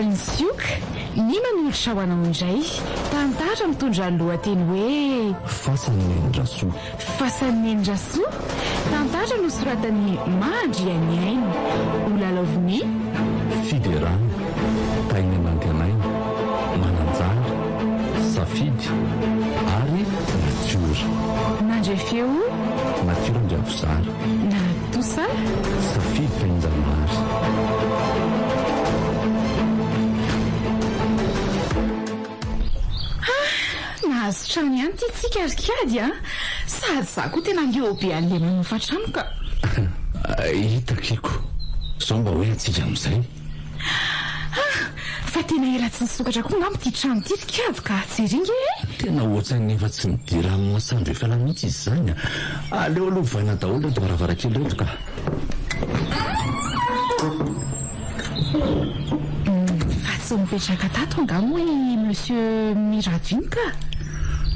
Alinsioka ny manolotra ho anao indray tantara mitondra lohateny hoe fasan'ny Endrasoa. fasan'ny Endrasoa tantara nosoratany Mandriany ainy ho lalaoviny Fiderana, Taina Nandianaina, Mananjara, Safidy ary Natiora. nandray feo Natiora Andriavozara, Natosa Safidy Tainjanahary. nahazo trano ihany ty tsika arikady a sady za koa tena leobe an'le manofa trano ka Hitakiko zao mba hoe atsika amin'izay. fa tena ela tsy nisokatra koa ngambo ty trano ty rikady ka jeringe Tena ohatrany efa tsy midira amin'ny masoandro efa mihitsy izy zany. Aleo aloha vaina daholo eto varavarankely eto ka. fa tsy mipetraka tato angamo hoe monsieur Miradune ka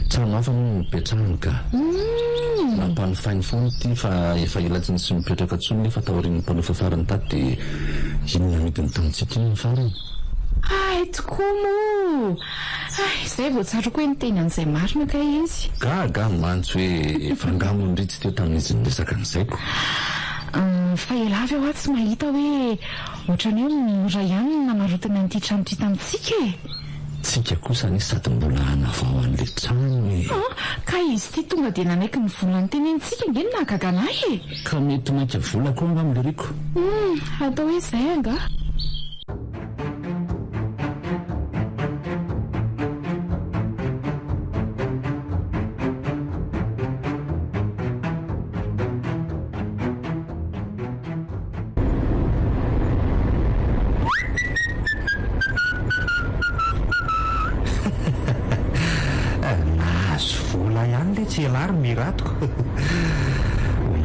Trano hafa moa mipetrahany ka. Nampanofainy foana ity fa efa ela tsy nisy mipetraka tsony nefa taorian'ny mpanofa farany tato dia inona midiny tamintsika iny ny farany. ay tokoa mo ay izay vao tsatrako hoe niteny an'izay marina ka izy Gaga mantso hoe efa angamo niritsy teo tamin'izy niresaka an'izaiko. fa ela avy aho tsy mahita hoe ohatrany hoe mora ihany no namarotana an'ity trano ty tamintsika e Tsika kosa ny sady mbola hanavao an'le trano e. ka izy ty tonga dia nanaiky ny volany tenentsika nge ny nahagaganahy e Ka mety maika vola koa nga amin'le riko. atao hoe izay anga nahazo vola ihany le tsy elary miratoko.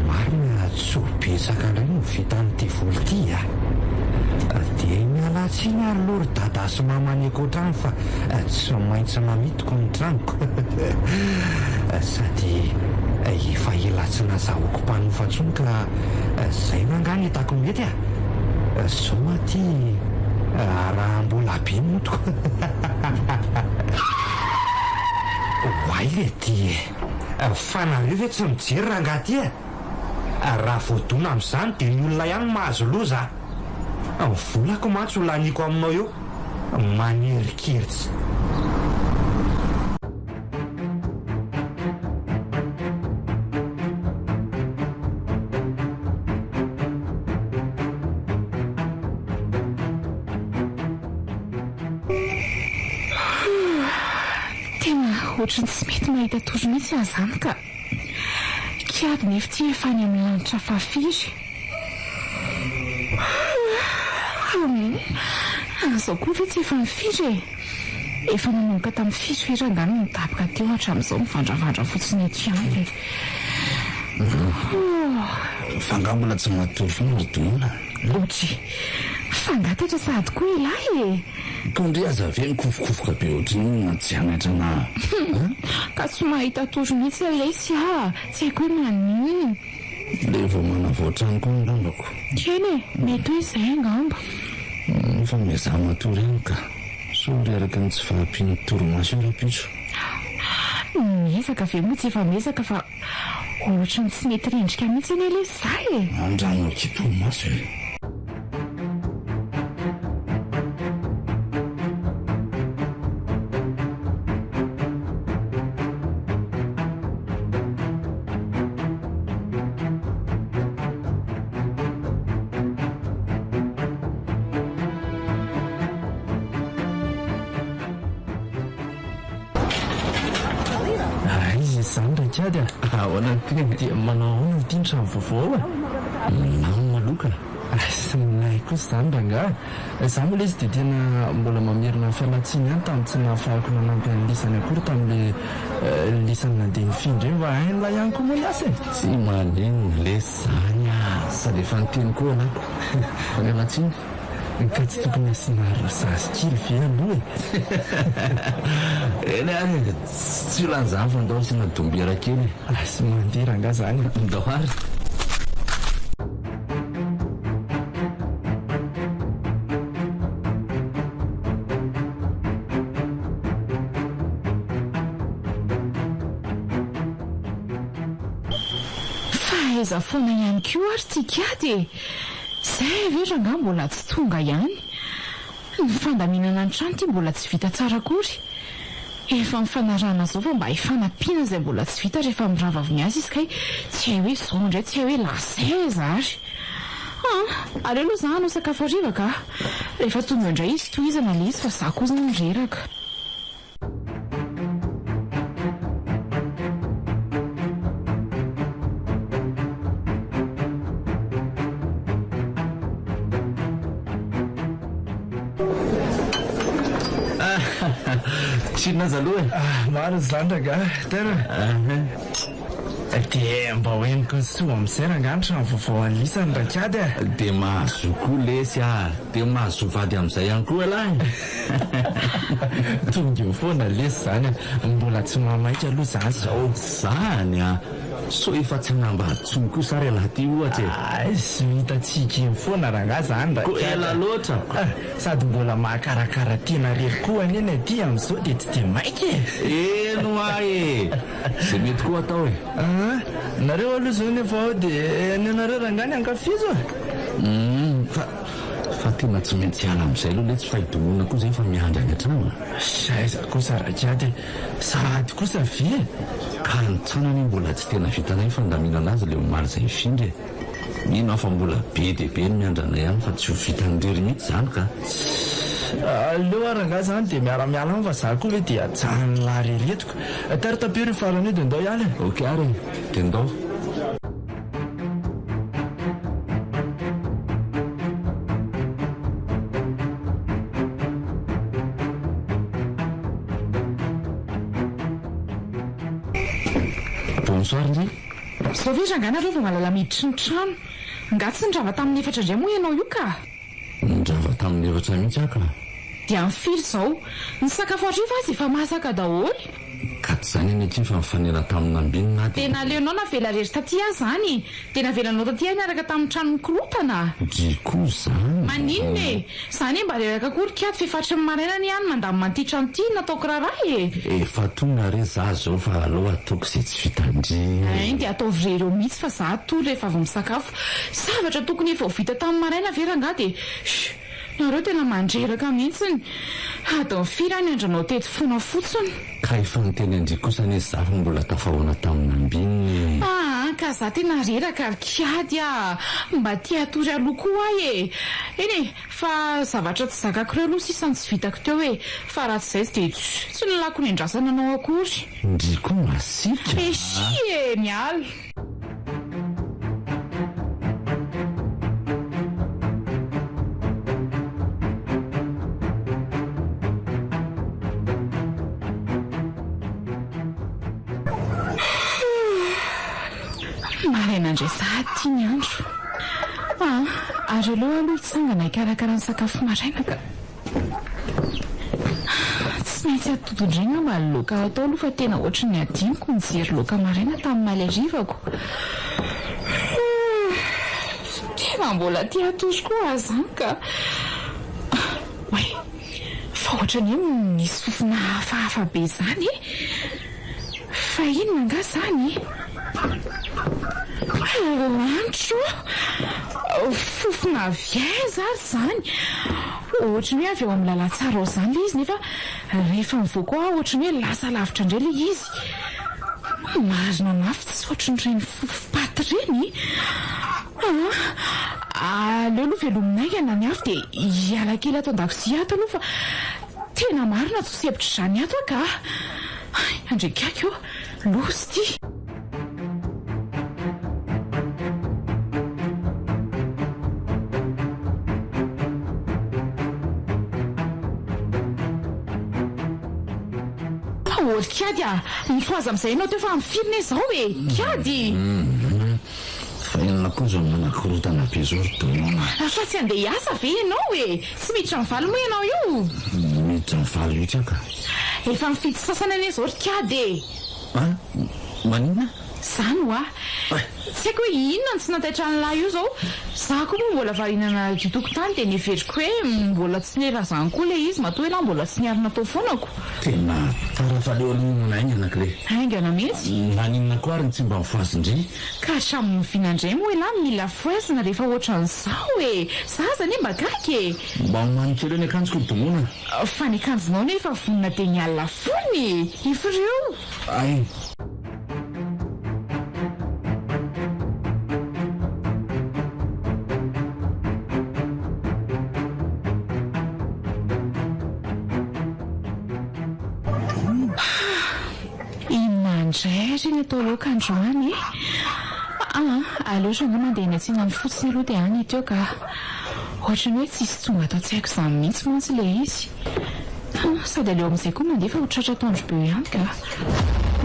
Marina tsobetsaka indray no vita an'ity vola ity a dia mialatsiny ary lory dada sy mamany ankoatrany fa tsy maintsy mamitoko ny tranoko. Sady efa ela tsy nazahoako mpanofa ntsony ka zay nangany hitako mety a zao aty raha mbola be motoko. Hoay le ty fa nareo ve tsy mijery rangaty e raha voadona amin'izany dia ny olona ihany mahazo loza. Volako mantsy ho laniko aminao eo manerikiritsy. ohatrany tsy mety mahita tory mihitsy aho zany ka kiady nefa ty efa any amin'ny lanitra fafiry zao koa ve tsy efa mifiry efa nanomboka tamin'ny firy angano nidabika teo hatramin'izao mivandravandra fotsiny eto ihany Fangambola tsy matory foana ry donona. loatry fangatatra sady koa ilahy Tondry aza ve mikofokofoka be ohatriny natsianatra na ka tsy mahita tory mihitsy alesy tsy haiko hoe maninona le vao manavoatrany koa ngambako. keny mety hoe izay angamba Fa mizaha matory ihany ka sory araka ny tsy fahampian'ny torimaso io rapitso. miezaka ve moa tsy efa miezaka fa ohatrany tsy mety rendrika mihitsy any aloha izay Andrano kitorimaso e. Izany raikady ahoana teny dia manao ahoana ity ny trano vaovao Nao maloka. sy nay kosa izany rangahy za moa le izy dia tena mbola mamerina fialatsiny ihany tamin'ny tsy nahafahako nanampy an'ny lisany akory tamin'le lisany nandeha nifindra eny mba hain'la ihany koa moa ny asa e Tsy malenina le zany sady efa niteny koa anako fa nefa tsiny ka tsy tokony asiana rasazy kely ve aloha eny ary tsy lanzany fa ndao asiana dombiera kely sy mandeha rangahy zany ndao ary. aiza foana ihany koa ary tiakady zay vera nga mbola tsy tonga ihany ny fandaminana ny trano ty mbola tsy vita tsara akory efa mifanarana zao fa mba hifanampiana izay mbola tsy vita rehefa miravaviny azy izy kay tsy hay hoe zao indray tsy hay hoe lasaiza ary aleo aloha za hanao sakafo hariva ka rehefa tonga indray izy tohizana le izy fa za koa zany mireraka Sinazaloha maro zandraka tena dia mba hoeniko soa amin'izay rangany trano vaovao alisany rakady dia mahazo koa lesy dia mahazo vady amin'izay ihany koa lahy tonga eo foana lesy zany mbola tsy mamaika aloha za zao zany so efa tsy namba atsony koa sary alaty ohatra sy hitatsika eo foana ranga zany ko ela loatra sady mbola mahakarakara tena rery koa aneny aty amin'izao dia tsy dia maika eno ahy zay mety koa atao e nareo aloha zao nefa ao dia ny anareo rangany ankafizo fa tena tsy maintsy ala amin'izay aloha le tsy fahidomoana koa zay fa miandry any an-trano saiza kosa rakady sady kosa vy ka nitsanany mbola tsy tena vitanay fandaminana azy le maro zay ifindry mino afa mbola be dia be ny miandranay ihany fa tsy ho vitanyrery mihitsy zany ka aleo aranga zany dia miaramiala any fa za koa hoe dia ajanony lahareretiko taritapeo ry farany io dia ndao ihany ok ary dia ndao bonsoir ndray zao ve ranganareo fa malala miditry ny trano nga tsy ndrava tamin'ny efatra indray moa ianao io ka ndrava tamin'ny efatra mihitsy aka dia mifiry zao ny sakafo hariva azy efa masaka daholy ka tsy zany eny aty fa mifanela tamin'ny ambinina aty tena leonao navela rery taty ahy zany tena velanao taty ahy niaraka tamin'ny trano mikorotana diko zany maninona e zany e mba reraka kory kiady fefatry ny marainany ihany mandamy manty trano ty nataoko raharaha efa tonga re za zao fa aloha ataoko izay tsy vitandry dia ataovy rery eo mihitsy fa za tory rehefa avy misakafo zavatra tokony efa ho vita tamin'ny maraina veranga dia nareo tena mandreraka mihitsiny adao mifiry any andranao teto fona fotsiny ka efa niteny andriky kosa ny za fa mbola tafahoana tamin'ny ambiny ka za tena reraka ary kiady mba tia atory aloha koa ahy eny e fa zavatra tsy zakako reo aloha sisany tsy vitako teo hoe fa raha tsy zay dia tsy nolako ny andrasana anao akory ndriko masika si miala marainandray za ty ny andro ary aloha aloha hitsangana hikarakara ny sakafo maraina ka tsy maintsy atodondraigna mba loka atao aloha fa tena ohatry ny adiniko mijery loka maraina tamin'ny maly arivako tena mbola ty atory koa azany ka oe fa ohatra ny hoe misy fofona hafahafa be zany fa inona nga zany antro fofona viaiza ary zany ohatra ny hoe avy eo amin'ny lalatsara ao zany le izy nefa rehefa mivoako ao ohatra ny hoe lasa lavitra indray le izy marina mafy tsy ohatra ny reny fofopaty reny aleo aloha velominaikana ny afy dia hialakely ato an-dakozia ato aloha fa tena marina tsy sepitra izany ato aka andrekako eo losy ty oly kiady mifoaza amin'izay ianao teo fa mifirina izao e kiady fa inona koa zao manakorotana be zao ry donona fa tsy andeha hiasa ve ianao e tsy miditra mivaly moa ianao io miditra mivaly mihitsy aka efa mifidy sasana ane izao ry kiady manina Zany ho tsy haiko hoe inona ny tsy nataitra nylahy io zao za koa moa mbola varinana tokotany dia neveriko hoe mbola tsy lera zany koa le izy matoa hoe na mbola tsy niarina tao foanako tena tarafaleo alonainy anakile aingana mihitsy naninona koa ary ny tsy mba mifoazindry ka hatramin'ny vinandray moa elahy mila foazina rehefa ohatran'izao e za zany mba gaky mba manikely ny akanjoko domona fa ny akanjonao nefa vonina dia ny alina fony ifireo ay indray reny atao loaka androany aleotra nga mandeha ny atsina ny fotsiny aloha dia any teo ka ohatrany hoe tsisy tonga atao tsy haiko izany mihitsy mantsy le izy sady aleo amin'izay koa mandeha fa hotratra tandro be ihany ka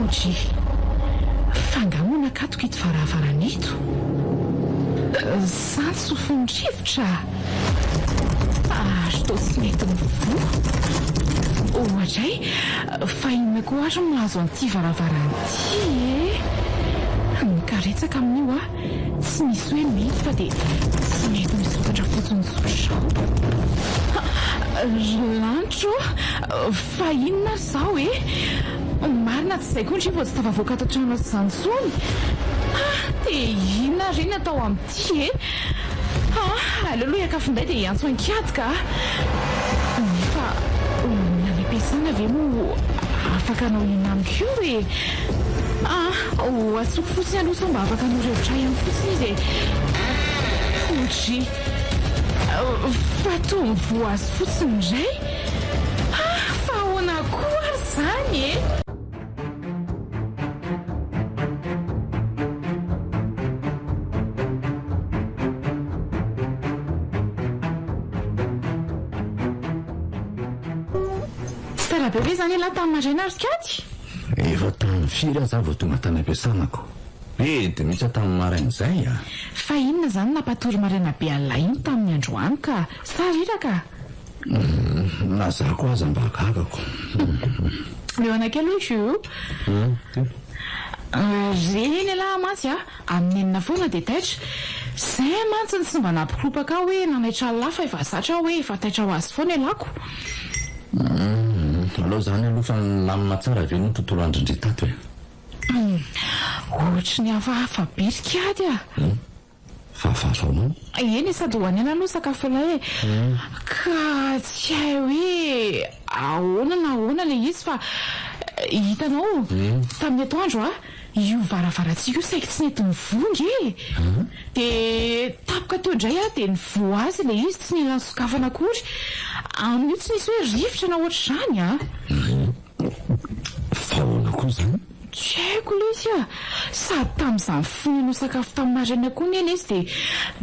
otry fangamona akatoka ito varavaranito zany sofon'ny rivotra azo tao tsy mety mivoa ohatray fa inona koa ohatra milazo an'ity varavaran'ity mikaretsaka amin'io tsy misy hoe mety fa dia tsy mety misokatra fotsiny sotrao lantro fa inona zao marina tsy izay koa ndry vao tsy tafavoaka ato trano zany tsony dia inona reny atao amin'ity aleoloha iakafinday dia iantso ankadika nefa nampiasana ve moa afaka anao inona amiko io atsoko fotsiny aloha sa mba afaka anao rivotra ihany fotsiny izy otry fa toa mivoa azy fotsiny indray fa ahoana koa ary zany be hoe zany lahy tamin'ny maraina arikady efa tamin'ny firy aza vao tonga tany ampiasanako dia misy tamin'ny marain'izay fa inona zany nampatory maraina be an'ilay iny tamin'ny androany ka sariraka na za koa aza mba agagako leo anakely hoe jeu reny alahy mantsy amin'ny enina foana dia taitra zay mantsy ny tsy mba nampikropaka hoe nanaitra lahy fa efa zatra hoe efa taitra ho azy foana elako aloha zany aloha fa namina tsara ve no tontolo andrindry tato ohatra ny hafahafa berikady fahafahafaonao eny sady ho any ana aloha sakafo ilay ka tsy hay hoe ahoana na ahoana le izy fa hitanao tamin'ny atoandro io varavarantsika io saika tsy nety mivongy dia tapoka teo indray dia nivoa azy le izy tsy nila sokafana akory amin'io tsy nisy hoe rivotra na ohatra zany fahoana koa zany tsy haiko le izy sady tamin'izany fony anao sakafo tamin'ny maraina koa neny izy dia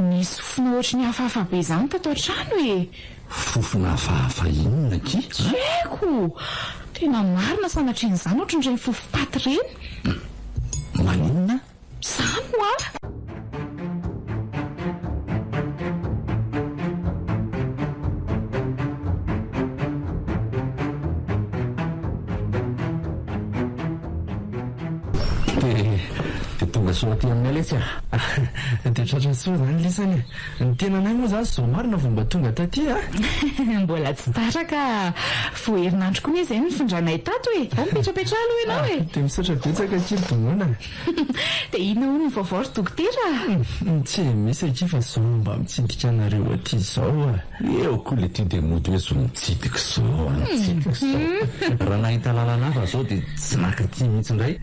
nisy fofona ohatra ny hafahafa be zany tato an-trano fofona hafahafa inona ki tsy haiko tena marina sanatrian'izany ohatrandray fofopaty reny maninona zany ho dia tonga soa aty amin'ny aletsy dia tratra soa zany lesany ny tena anay moa zany zao marina vao mba tonga taty mbola tsy taraka voaherinandro koa ny zay nifindranay tato mipetrapetra aloha ianao dia misaotra betsaka kely domona dia ina ho ny vaovao ry dokotera tsy misy aky fa zao mba mitsidika anareo aty zao eo koa le ty dia mody hoe zo mitsidika zao raha nahita lalana hafa zao dia tsy nakaty mihitsy indray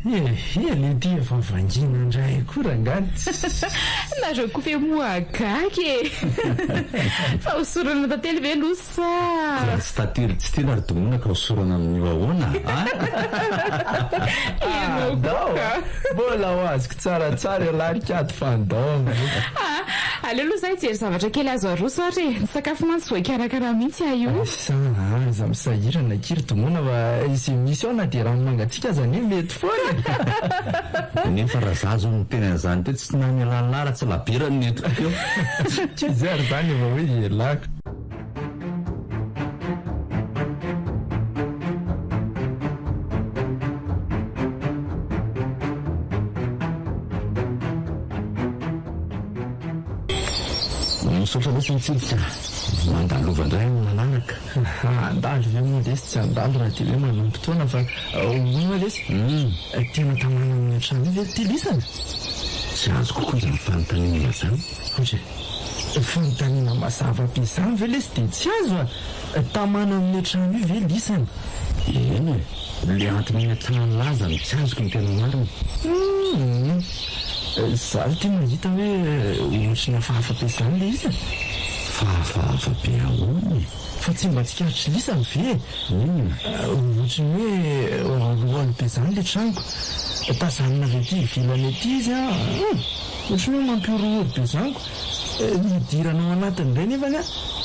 le ty efa vangina indray koa rangany nareo koa fe moa gaky fa hosorana tantely ve losa tsy tately tsy tena ary domona ka hosorana amin'ny ahoana ianao mbola ho azoko tsaratsara larikady fandaona aleo aloha zay jery zavatra kely azo aroso ary ny sakafo mantsy voakarakara mihitsy io za misahirana kiry domona fa izy misy ao na dia rano mangatsika zany mety foana nefa raha za zao niteny an'izany teo tsy nany alalara tsy labera ny netiko teo tsy zay ary zany efa hoe elaka misaotra loatra mitsirika mandalovandray mananaka andalo ve moa lesy tsy andalo raha ty hoe manompotoana fa oa lesy tena tamana amin'ny atrano io ve ty lisana tsy azo kokoa izany fanontaniana zany otra fanontaniana mazava be zany ve lesy dia tsy azo tamana amin'ny atrano io ve lisana eny e le antony trano lazany tsy azoko ny tena marina zaho ty mahita hoe ohatrina fahafa-piasany le izy fahafahafa be ahony fa tsy mba tsikaritry lisany ve ohatry hoe aloalo be zany le tranoko tazanina ve ty ivilany aty izy ohatry hoe mampiorooro be zaniko nidiranao anatin'indray nefany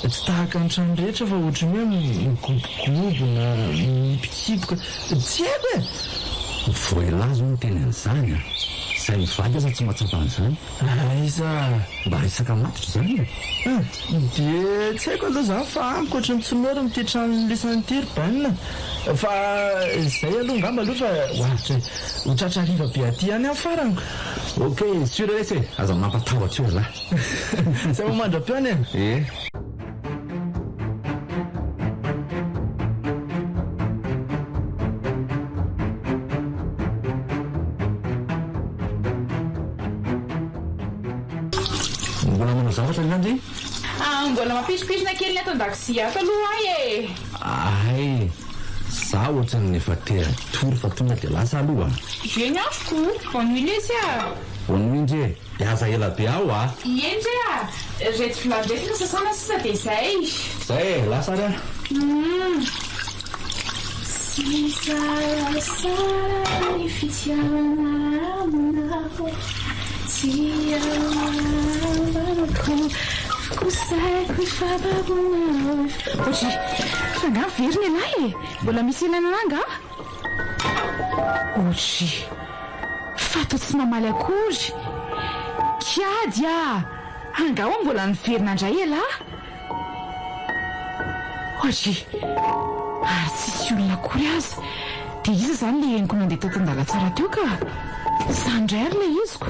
tsy tahaka ny trano rehetra fa ohatry hoe migobogobo na mipikipoka tsy haiko e voalazo no teny an'izany zay mivaly aza tsy matsapan'izany iza mba resaka matitra zany dia tsy haiko aloha zany fa amiko ohatry mitsinora mitetrano lesany tery banina fa zay aloha ngamba aloha fa oharitra hotratra riva be aty any amin'ny faraniko ok sura resy e aza mampatahotra io za zay momandra-piona e mbola manao zavatra nandry mbola mampisopisona kely ny ato an-dakozia ato aloha ay ay za ohatrany efa tory fa tonga dia lasa aloha eny azoko bonnuille izy bonnuille aza ela be aho eny re reto filandresina sasana sisa dia zay lasa ary sisasay fitiavana aminao tiavanako kosaiko ifabagonao ohatry fangano veriny anahy mbola misy ilana ananga ohatry fatao tsy mamaly akory kiady angaho mbola niverina andray ela ohatry ary tsisy olona akory azy dia iza zany le eniko nandeha tatandala tsara teo ka zandray ary le iziko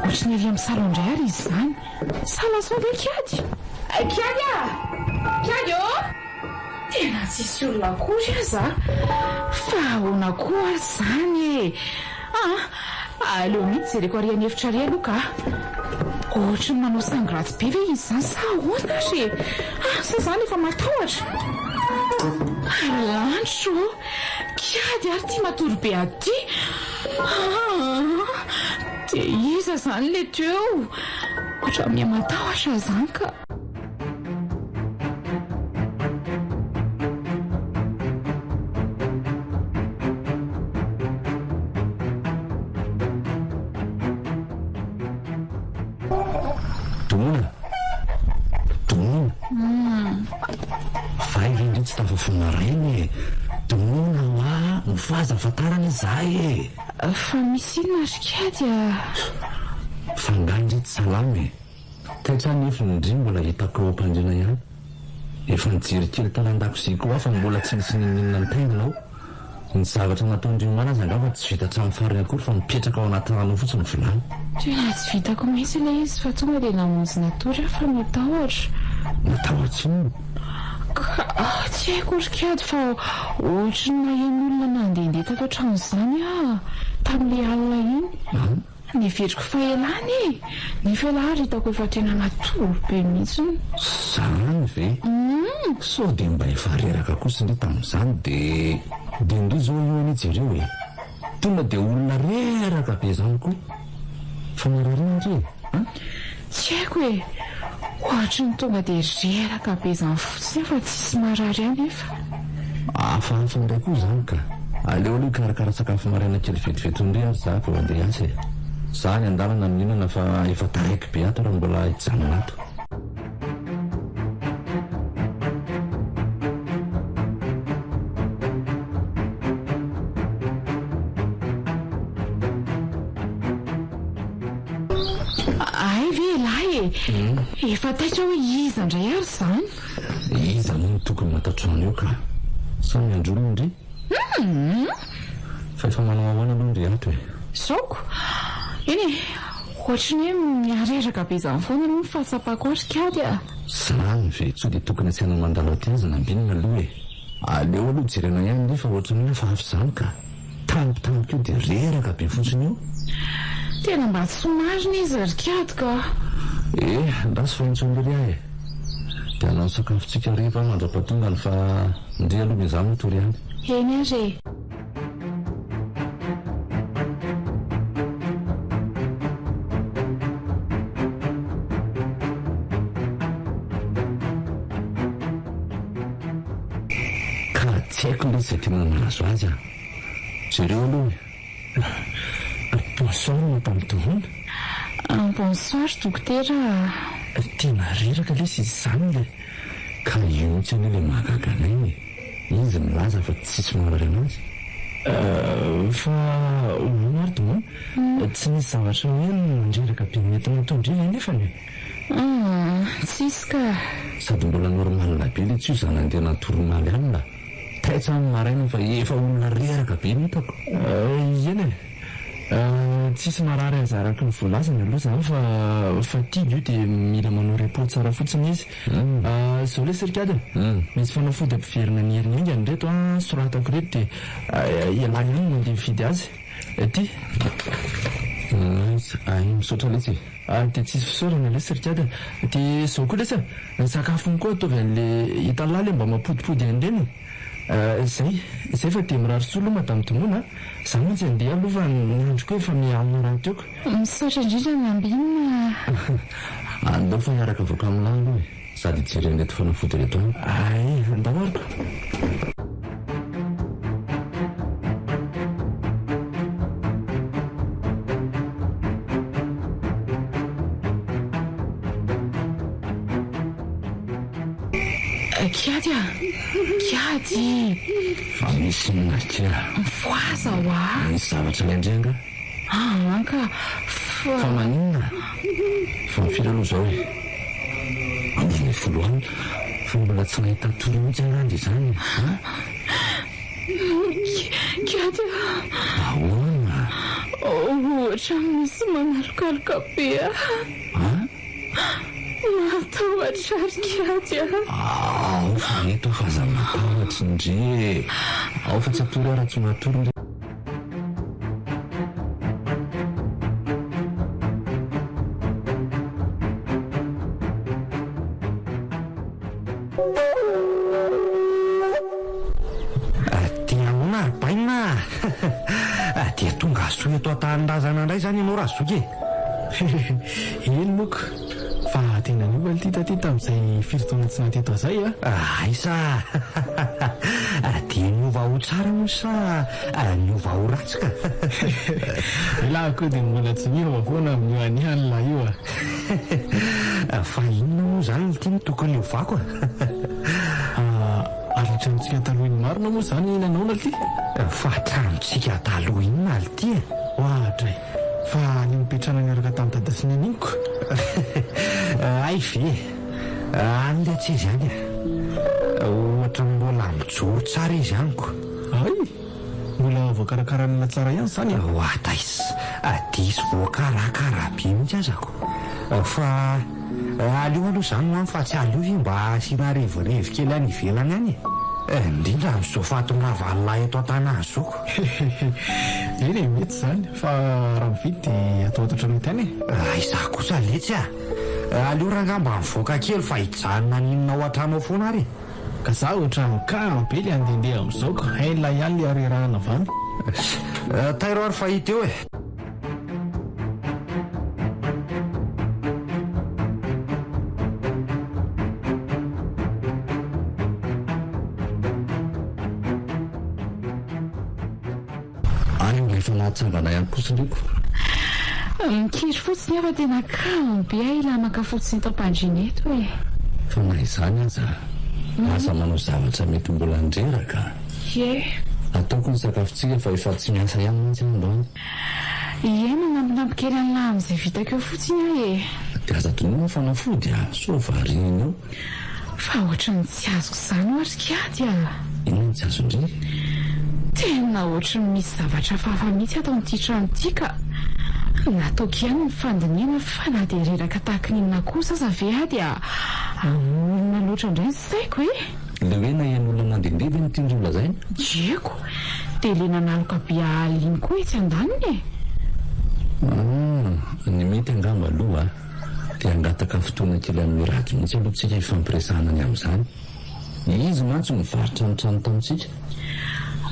ohatry ny avy amin'ny salondray ary izy zany salasao le kiady kiady tena tsisy olona akory aza fa ahoana koa ary zany aleo mihitsy jereko ariany hevitra ary aloha ka ohatry ny manao sangratsy be ve izy zany sa ahoana ary sa zany efa matahotra lantro kiady ary ty matory be aty dia iza zany le teo ohatra miha matahotra zany ka tsy tafafona reny donona mifahazafatarana izahay fa misy inona ry kiady fangandry tsy salamy taitra nefiny indri mbola hitako eo ampandrina ihany efa nijerikely tanan-dakozia koa fa mbola tsy nisy ninina ny tenginao ny zavatra nataondrimana azy angamba tsy vita hatramin'ny fariny akory fa mipetraka ao anaty rano fotsiny vilany tena tsy vitako mihitsy ilay izy fa tonga dia namonjy natory fa matahotra ino tsy haiko ry kiady fa ohatry ny maheno olona nandehandeha tato an-trano izany tamin'ilay alina iny niveriko fahelany nefa ela hitako efa tena natory be mihitsiny zany ve sao dia mba efa reraka kosa indray tamin'izany dia indri zao io anitsy ireo tonga dia olona reraka be zany koa fa mararina indri tsy haiko ohatry ny tonga dia reraka be zany fotsiny fa tsisy marary any efa hafahafa indray koa zany ka aleo aloha karakara sakafo maraina kely vetivety indray azy za ko andeha asy za ny andalana mihinana fa efa taraiky be ato raha mbola hijanona ato ay ve lahy efa taitra hoe iza indray ary zany iza moa no tokony matatrano io ka samy androlona indri fa efa manao ahoana aloha indri ato saoko eny ohatry ny hoe miareraka be izany foana aloha ny fahasapako azy kady a. zany ve tsy dia tokony atsianao mandalo aty azy nambinina aloha e. aleo aloha jerena ihany nefa ohatry ny hoe fa avy zany ka tampotampoka io dia reraka be fotsiny io. tena mba tsy somarina izy ry kady ka. ndrasy fa intsondery ahy e. dia hanao sakafontsika rehefa mandra-patongany fa ndre aloha mizany mitory ihany. eny ary tsy haiko le zay tena mahazo azy a. zareo aloha bonsoir mampamitohona. bonsoir dokotera. tena reraka lesy izy zany le ka io mihitsy anie le mahagaga anay e. izy milaza fa tsisy marary anazy. fa maro domo tsy nisy zavatra hoe mandreraka be mety mitondrina nefany tsisy ka. sady mbola normalina be le tsy io zany andeha natoromaly anina taitsa amin'ny maraina fa efa olona reraka be nitako. eny e tsisy marary azaraka ny voalazany aloha zany fa tidy io dia mila manao repos tsara fotsiny izy. zao le sirikady misy fanafody ampiverina ny heriningany reto soratako reto dia ialany ihany mandeha mividy azy ty misaotra lesy dia tsisy fisaorana le sirikady dia zao koa lesy ny sakafony koa ataovy an'le hitalala mba mampodipody andreny zay fa dia mirary soa aloha madamo Tonoana za mantsy andeha aloha fa nyandro koa efa mialina raha teoko. misaotra indrindra nambinina. andao fa miaraka avoaka amin'lahy aloha e sady jerenreto fanafody reto any. andamariko. kady fa misy nakia voaza hoa misy zavatra lendrenga ka fa maninona fa mifiry aloha zao e amin'ny voalohany fa mbola tsy nahita tory mihitsy anandry izany. kady ahoana ohatra misy manalokaloka be matahotra ry kady ao fa eto fa za matahotra indre ao fa tsy atory ara tsy matory ndre. tiaona ary baina dia tonga asoa eto atanin-drazana indray zany ianao raha zoky e. eny moka fa tena niova ly ty tamin'izay firotoana tsy naty eto zay aisa dia niova ho tsara mo sa niova ho ratsika. laha koa dia mbola tsy miova foana amin'io anihan'la io fa inona moa zany ny tiany tokony ovako aratranontsika taloha iny marina moa zany nanao na ty fa hatranontsika taloha inona ly ty ohatra fa ny mipetrana miaraka tamin'ny dada sy ny aniniko ay ve an'le tsy izy any ohatra mbola mijoro tsara izy anyko ay mbola voakarakarana tsara ihany zany oata izy diso voakarakara be mihitsy azako fa aleo aloha zany no any fa tsy aleo mba asiana revorevy kely any ivelany any indrindra amin'izao fatona valolahy eto an-tanazy zoko eny e mety zany fa raha mividy dia atao atatra mety any izaho kosa letsy aleo raha mba mivoaka kely fa hijanona ninona ao an-trano ao foana ary ka za ohatra mikano be le andehandeha amin'izao ka hainla ihany le arerahana vany tairo ary fahita eo e. efa nahatsangana ihany kosindriko mikiry fotsiny afa tena kamo be ila maka fotsiny tampandriny eto e. fa na izany aza asa manao zavatra mety mbola andreraka ataoko ny sakafontsika fa efa tsy miasa ihany mihitsy androany manampinampy kely an'lahy amin'izay vitako eo fotsiny aho e. dia aza tonona fanafody so variny eo fa ohatra ny tsy azoko izany ohatry kady inona ny tsy azo indray tena ohatra ny misy zavatra fahafa mihitsy atao n'ity trano ity ka nataoko ihany nyfandiniana fa na dia reraka tahaka ninona kosa zave a dia olona loatra indray ny saiko e. le hoe na ian'olona nandendevy ny tiandry olazainy dieko dia le nanaloka be aliny koa etsy andaniny e. ny mety angamba aloha dia angataka fotoana kely amin'ny ratsy mihitsy aloha tsika ifampiresahana ny amin'izany izy mantsy mivarotra ny trano tamintsika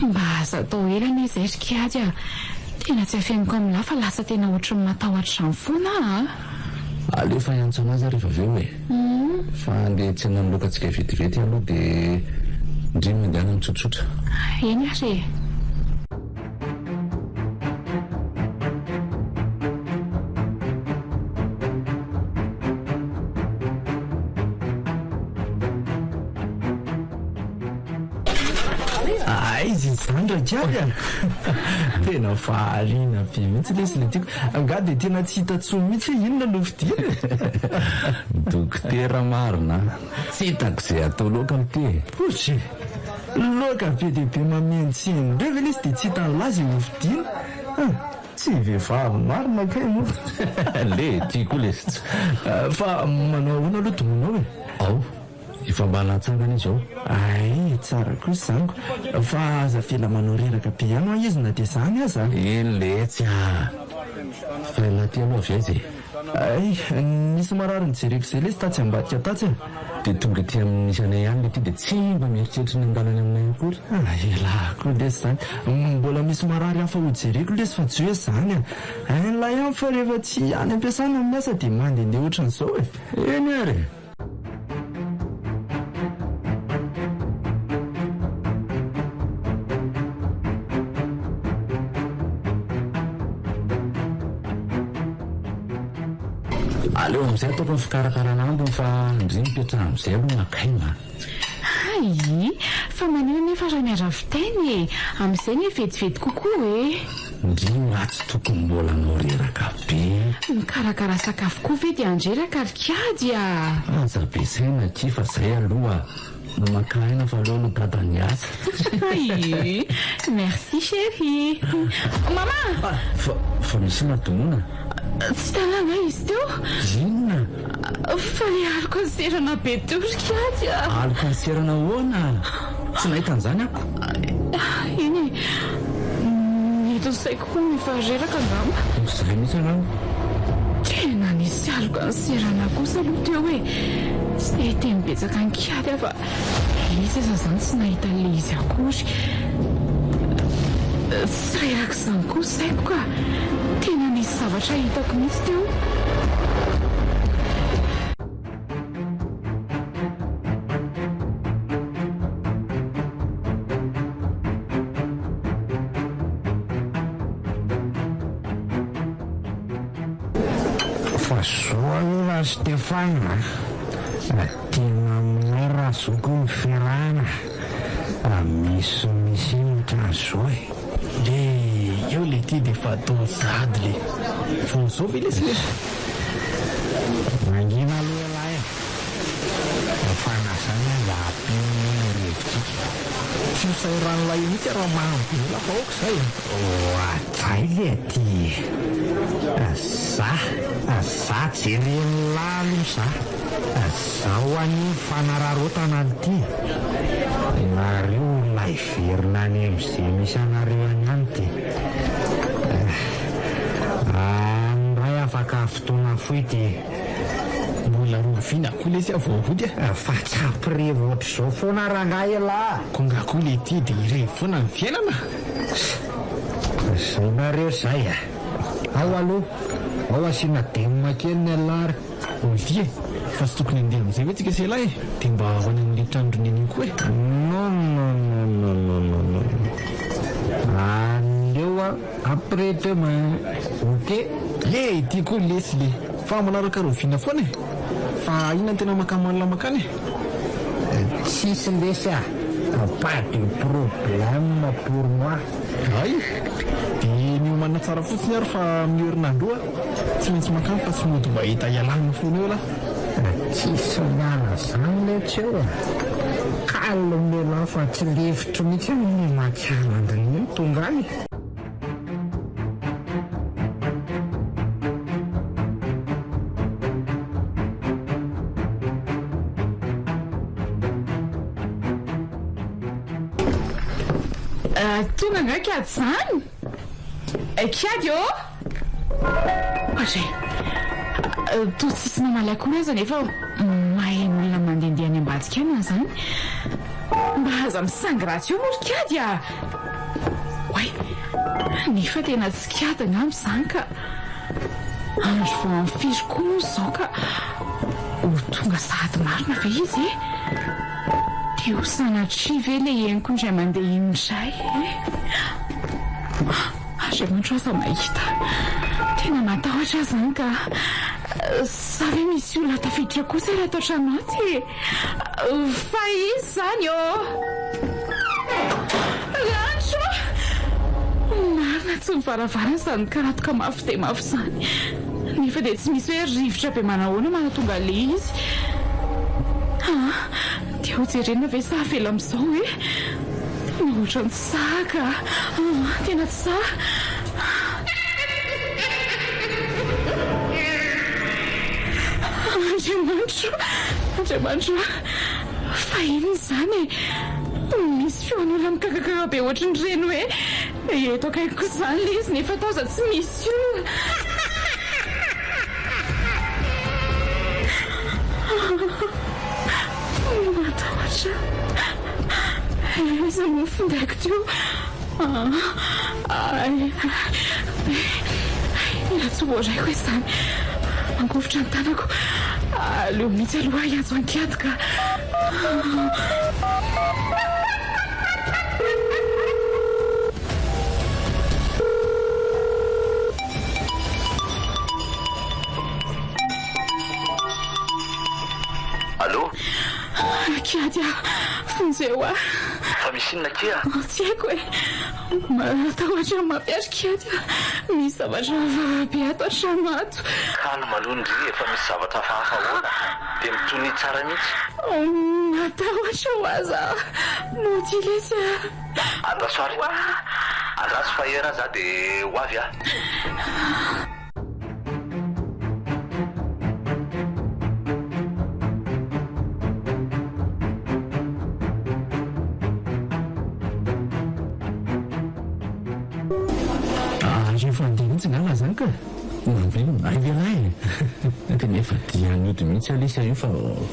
mba aza atao elana izy airikady a tena tsy afeniko amin'lahy fa lasa tena ohatry ny matahotra ny foana alefa iantsana azy rehefa aveo e fa andeha tsy ana milokantsika vetivety aloha dia ndry mandehana mitsotsotra eny ary izy izandrakady a tena fahariana be mihitsy lesy le tiako anga dia tena tsy hitatsoa mihitsy hoe inona lofidia dokotera marina tsy hitako izay atao loaka mite potry loaka be dia be mamentsiny reo ve lesy dia tsy hitany laza lofidiana tsy vehivavy marina kay mo le tiako lesy fa manao ahoana aloha tomonao e ao efa mba natsangana izy ao ay tsara kosa zaniko fa aza fela manao reraka be ihany a izy na dia zany aza eletsy fa naty aloha avy aizy ay nisy marary ny jereko izay lesy tatsy ambadika tatsy a dia tonga ty amin'nisy anay ihany le ty dia tsy mba mieritreritra ny andalany aminay akory elako lesy zany mbola misy marary hafa ho jereko lesy fa tsy hoe zany a an'lay ihany fa rehefa tsy any ampiasana amin'ny asa dia mandehandeha ohatran'izao e eny ary aleo amin'izay ataoko ny fikarakarana ambony fa ndry mipetraha amin'izay aloha nakaina ay fa manina nefa raha miaravitainy e amin'izay ny vetivety kokoa e ndry matsy tokony mbola anao reraka be mikarakara sakafo koa ve dia andreraka arikady a aza be saina ty fa izay aloha no makaina fa aleo no dadany asa ay merci chéri mama fa misy natonona tsy talana izy teo inona fa le alkonserana be torikady a alkonserana hoana tsy nahita an'izany ako eny eto saiko koa nefa reraka angamba izay mihitsy anao tena nisy alkonserana kosa aloha teo hoe tsy de teny betsaka ankady a fa izy aza zany tsy nahita le izy akory tsy reraka izany koa saiko ka tena nisy zavatra hitako mihitsy teo fa soa io raha Stefana tena aminay raha zoko ny fiarahana misy mitra zao e le eo le ty dia fa atao zady le fa zao ve lesy lesy mangina aloha lahy fanasana mba ampirevitrika tsy misairanola io mihitsy raha mahambola fa aoko zay atsay le ty za jereny lalo za ho any fanararotana an'ity nareo lay verina any amin'izay misy anareo any any ty ray afaka fotoana foy ty mbola rovina koa lesy avoavody a fa tsy ampirevy ohatr'izao foana rangahy elahy ko nga koa le ty dia irevy foana ny fiainana zay nareo zay ao aloha ao asiana demona kely ny alary ovie fa tsy tokony andeha amin'izay hoe tsika selahy dia mba hoany amin'le trandrony aniny koa e non aleo a après demain ok le ty koa lesy le fa manaraka rovina foana e fa inona ny tena makamanila makany e tsisy lesy pas de problème pour moi ay dia miomana tsara fotsiny ary fa mihorinandroa tsy maintsy makany fa tsy mody mba hita ialana foana eo lahy tsisy miala zany letsy eo kalme lahy fa tsy levitro mihitsy ny makianandriny tonga any tonga nga kiady zany kiady ô ohatray to tsisy mamaly akory aza nefa mahay olona mandehandeha any ambadika any zany mba aza misangy ratsy eo mory kiady a oay nefa tena tsy kiady angamy zany ka andro vao amin'ny firy koa moa zao ka ho tonga sady marina ve izy dia ho sanatry ve le heniko indray mandeha inindray andriamanitra aza mahita tena matahotra zany ka sa ve misy olona tafiditra kosa raha tao trano aty fa izy zany ô rantro marina tsy mivaravarana zany karatoka mafy dia mafy zany nefa dia tsy misy hoe rivotra be manahoana manatonga le izy dia ho jerena ve sa vela amin'izao hoe tena ohatra ny tsaka tena tsa andriamanitra fa iny zany misy feon'olona mikakakaka be ohatra ny reny hoe eto akaiko zany le izy nefa tao za tsy misy olona matahotra izy mofindaiko teo tsy voaraiko hoe zany mangovotra ny tanako aleo mihitsy aloha iazo ankiady ka allo kiady a fonjeo a fa misy inona kia tsy haiko hoe matahotra mampiatry kiady a misy zavatra be ato an-trano ato kalma aloha ndry efa misy zavatra fahafa hoana dia mitony tsara mihitsy matahotra ho aza mody lesy andrasoary andraso fa era za dia ho avy rehefa andeha mihitsy ngala zany ka mambino aivelahy dia nefa dianyody mihitsy alisa io fa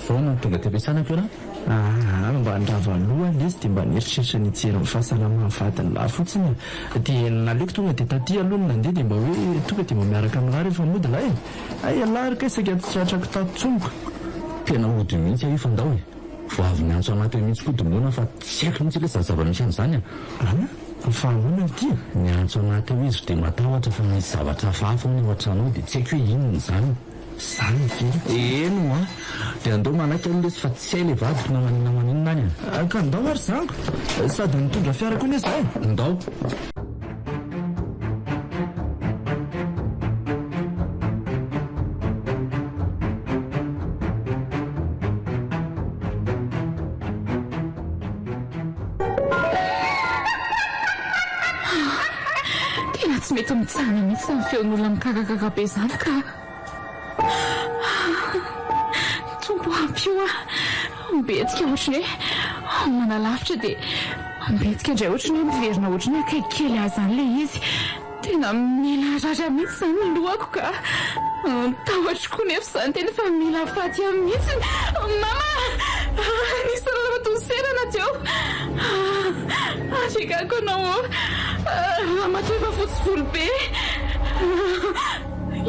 vaona tonga ty ampiasanako io raha mba andrava aloha le izy dia mba nieritreritra nitsera amin'ny fahasalamany vatiny lahy fotsiny dia naleoko tonga dia taty aloha nandeha dia mba hoe tonga dia mba miaraka aminah rehefa mody lahy ay alarika isaky atratrako tatsonoko tena ody mihitsy io fa ndao vo avy niantso anaty hoe mihitsy fodomona fa tsy haiko mihitsy le zazava misy an'izany fa ahoana ty niantso anaty eo izy dia matahotra fa misy zavatra hafahafa ny ao an-trano dia tsy haiko hoe inona zany zany ve eno dia andao manaiky aloha lesy fa tsy hay le vadiko namanina maninona any ka ndao ary zango sady nitondra fiara koa nesy zahay ndao tsy mety mitsana mihitsy ny feon'olona mikakakaka be zany ka tombo ampy io mbetika ohatrany hoe manalavitra dia mbetika indray ohatrany hoe miverina ohatrany hoe akaiky kely azany le izy tena mila rara mihitsy zany ny lohako ka tahotra koa nefa zany tena fa mila faty amin'ny mihitsy mama nisy ralamatonyserana teo afikako anao ramatoa efa fotsy volo be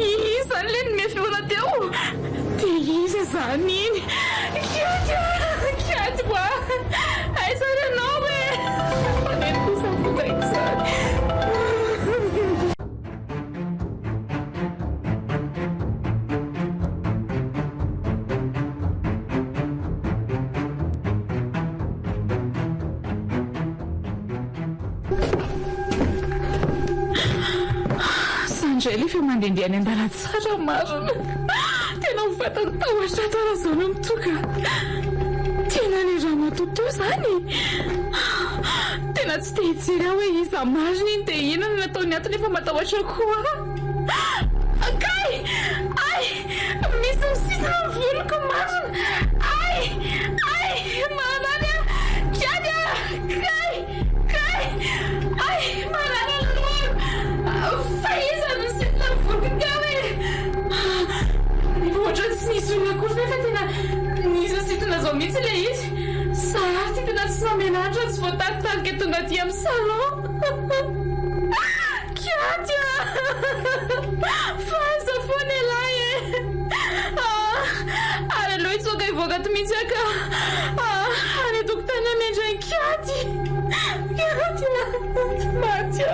izany le nomefinoana teo dia izy zany iny kiady boa aizany anao hoe mety kosafokaiko zany sandray lefa mandehandeha any an-dala tsara marina tena mivatany tahotra tara zany mitoka tena ny raha matoto zany tena tsy te hijery aho hoe iza marina iny dia inona nataony atiny efa matahotra koa akay ay misy misisina voloko marina ay manany kiady kay ohatra tsy nisy olona akory nefa tena nisy sitona zao mihitsy ilay izy. Sarary ty tena tsy namelanatra tsy voataritarik eto anaty amin'ny salon. Kiatya faza foana ilay e. Ary aloha itsoaka hivoaka to mihitsy aka any atokotany amendray Kiaty. Kiatya Matya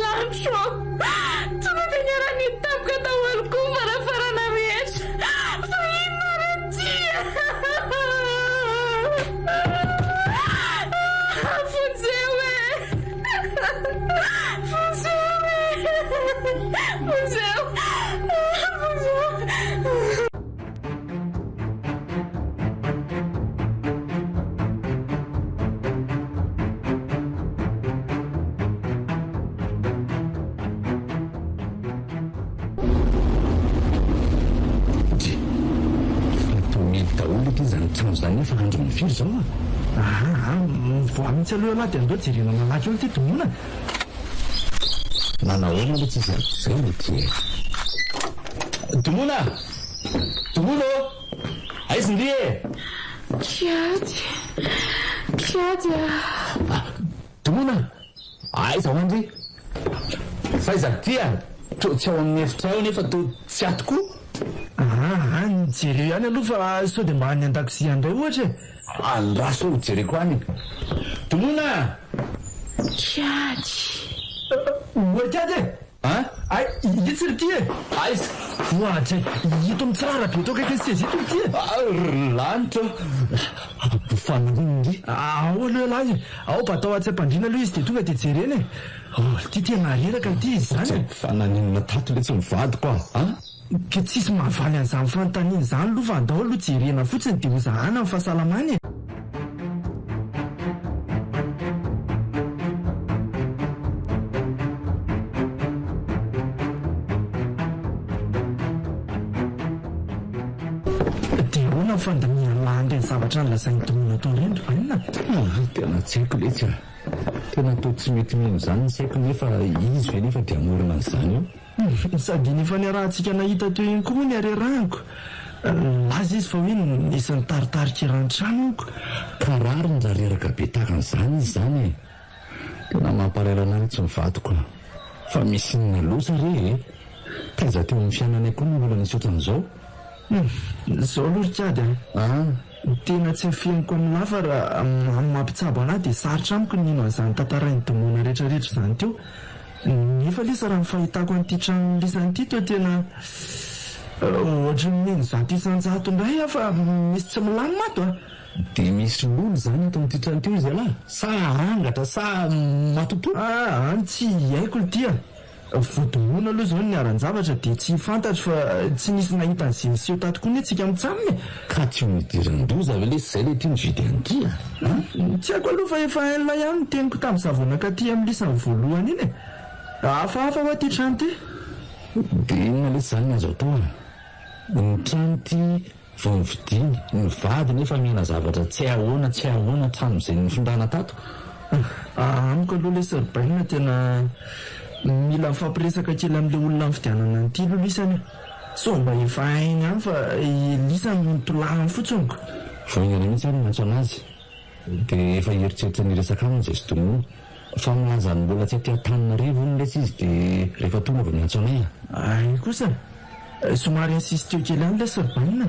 latro tonga dia niarany tapoka daholo koa varavarana rehetra fa inona raty fonjeo e fonjeo trano zany nefa andro mifiry zao voa mihitsy aloha anaty andro jerena malaky olo ty tomona nanahoana aloha tsy izy zay le ty tomona tomono aizy ndri e Kiatya tomona aiza ho andry faiza tya tsy ao amin'ny efitra ao nefa to tsy atoko nijereo ihany aloha fa sao dia mba any an-dakozia andray ohatra andraso jereko any tomona Kiaty oakiady e ay itsy ry ty e aiza oatra hito amin'ny tsirara be to kaiky sy zito ry ty e lanitra fanarindry ao aloha lazy ao mba atao atsy ampandrina aloha izy dia tonga dia jerena e ty tena reraka ty izy zany fananinona tato le tsy mivadiko ke tsisy mahavaly an'izany fanontaniana izany aloha fa andao aloha jerena fotsiny dia hozahana amin'ny fahasalamany e dia hoana fandamina landry ny zavatra nylazainy tomona tao rendro vanina tena tsy haiko letsy tena to tsy mety mino zany sy haiko nefa izy ve nefa dia amorona an'izany io sady nefa ny rahantsika nahita teo iny koa moa ny areraniko laza izy fa hoe nisy nitaritarika iran-tranoko karary ny rareraka be tahaka an'izany izy zany e tena mampalailana ny tsy mivadiko fa misy nalosa re taiza teo amin'ny fiainanay koa ny olana sy ohatran'izao zao aloha rikady tena tsy afianiko amin'ny lafa raha amin'ny mampitsabo anahy dia sarotra amiko nino an'izany tantarainy domona rehetrarehetra izany teo nefa lisa raha nyfahitako an'ity trano lisan'ity teo tena ohatra nino zato isan-jato indray fa misy tsy milany mato dia misy lolo zany ato amin'ity trano teo izy alahy sa angatra sa matoto tsy haiko ly tya vodomona aloha zao ny aran-javatra dia tsy fantatro fa tsy nisy nahita ny zinyseo tatoko ny tsika mitsaminy ka tsy midiran-doza ve le zay le ty mividy an'ity tsy haiko aloha fa efa enla ihany ny teniko tamin'ny zavonaka ty amin'ny lisany voalohany iny e hafahafa ho aty trano ty dia inona le zany azo atao ny trano ty vao mividiny ny vady nefa mihana zavatra tsy ahoana trano izay nifondrana tato amiko aloha le sarobaina tena mila mifampiresaka kely amin'le olona ny fidianana nyity aloha lisany so mba efa ainy any fa lisany nitolahany fotsoniko voingana mihitsy any nantso anazy dia efa heritreritra niresaka aminy zay sy tomono fa milaza ny mbola tsy aty an-tanina rivo ony lesy izy dia rehefa tonga avy miantso anay ay kosa somary insisy teo kely any le sarobaina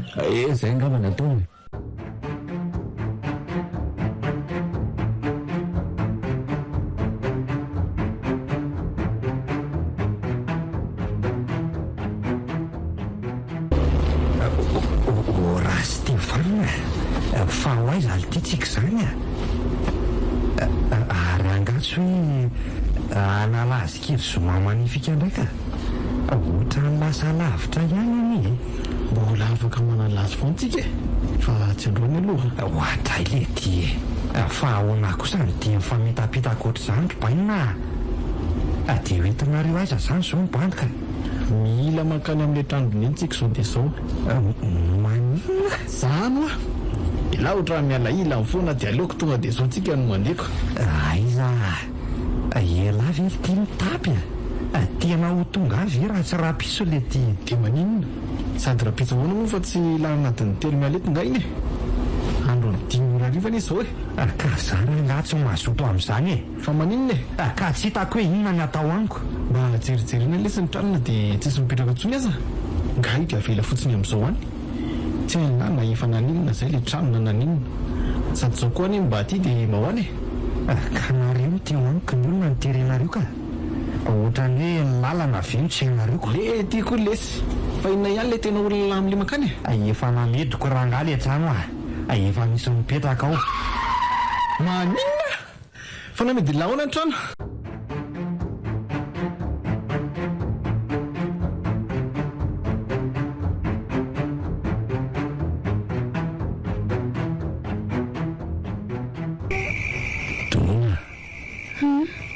zay angavany ataony rasy ty valina fa ho aiza aly ty tsika zany ary angatso hoe analazy kely zoma manifika ndraika ohatra ny lasa lavitra ihany any mbola afaka manalazy foantsika fa tsy androany aloha ohatray le ty fa ahoana kosany dia mifametapetaka ohatr'izany ry baina dia hoentinareo aiza zany zao mibandika mila mankany amin'le trandrony iny tsika zao dia zao manina zany ila ohatraha miala ila ny foana dia aleoko tonga dia zao tsika no mandeko aiza ela very ty mitapy tena ho tonga avy raha tsy rahapiso le ty dia maninona sady raha pitsahoana moa fa tsy lananatiny telo mialety nga iny e andro ny 10 ora rivana izao e ka zany nga tsy mazoto amin'izany e fa maninona e ka tsy hitako hoe inona ny atao amiko mba jerijerena lesy ny tranona dia tsisy mipetraka tsony aza nga io dia avela fotsiny amin'izao any tsy haina na efa naninona zay le tranona naninona sady zao koa any mba aty dia mahoany e ka nareo ny teo amiko ny olona ny terenareo ka ohatrany hoe lalana avy tsy hainareo le ty koa lesy fa inona ihany le tena olona amin'ny limakany e efa namediko raha nga le trano efa misy mipetraka ao maninona fa namedy lahoana ny trano